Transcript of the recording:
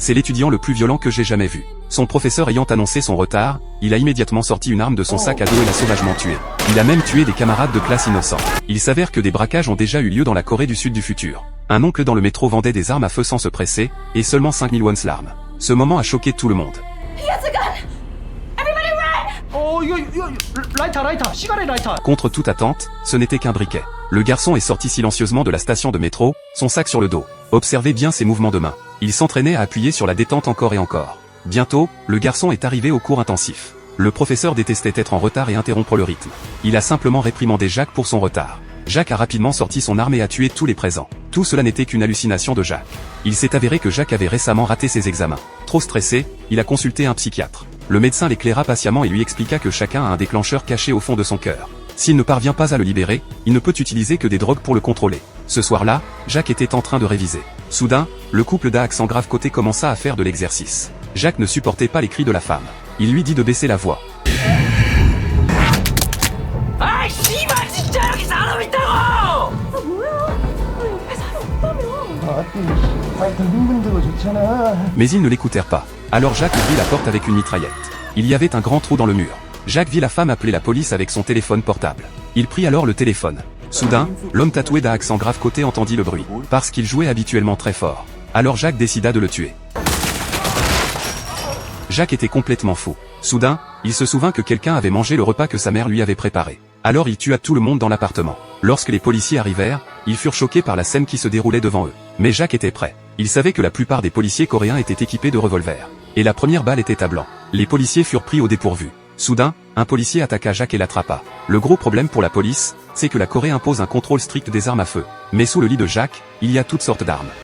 C'est l'étudiant le plus violent que j'ai jamais vu. Son professeur ayant annoncé son retard, il a immédiatement sorti une arme de son sac à dos et l'a sauvagement tué. Il a même tué des camarades de classe innocents. Il s'avère que des braquages ont déjà eu lieu dans la Corée du Sud du futur. Un oncle dans le métro vendait des armes à feu sans se presser, et seulement 5000 wons l'arme. Ce moment a choqué tout le monde. Contre toute attente, ce n'était qu'un briquet. Le garçon est sorti silencieusement de la station de métro, son sac sur le dos. Observez bien ses mouvements de main. Il s'entraînait à appuyer sur la détente encore et encore. Bientôt, le garçon est arrivé au cours intensif. Le professeur détestait être en retard et interrompre le rythme. Il a simplement réprimandé Jacques pour son retard. Jacques a rapidement sorti son arme et a tué tous les présents. Tout cela n'était qu'une hallucination de Jacques. Il s'est avéré que Jacques avait récemment raté ses examens. Trop stressé, il a consulté un psychiatre. Le médecin l'éclaira patiemment et lui expliqua que chacun a un déclencheur caché au fond de son cœur. S'il ne parvient pas à le libérer, il ne peut utiliser que des drogues pour le contrôler. Ce soir-là, Jacques était en train de réviser. Soudain, le couple d'A accent grave côté commença à faire de l'exercice. Jacques ne supportait pas les cris de la femme. Il lui dit de baisser la voix. Mais ils ne l'écoutèrent pas. Alors Jacques ouvrit la porte avec une mitraillette. Il y avait un grand trou dans le mur. Jacques vit la femme appeler la police avec son téléphone portable. Il prit alors le téléphone. Soudain, l'homme tatoué d'un accent grave côté entendit le bruit, parce qu'il jouait habituellement très fort. Alors Jacques décida de le tuer. Jacques était complètement fou. Soudain, il se souvint que quelqu'un avait mangé le repas que sa mère lui avait préparé. Alors il tua tout le monde dans l'appartement. Lorsque les policiers arrivèrent, ils furent choqués par la scène qui se déroulait devant eux. Mais Jacques était prêt. Il savait que la plupart des policiers coréens étaient équipés de revolvers. Et la première balle était à blanc. Les policiers furent pris au dépourvu. Soudain, un policier attaqua Jacques et l'attrapa. Le gros problème pour la police, c'est que la Corée impose un contrôle strict des armes à feu. Mais sous le lit de Jacques, il y a toutes sortes d'armes.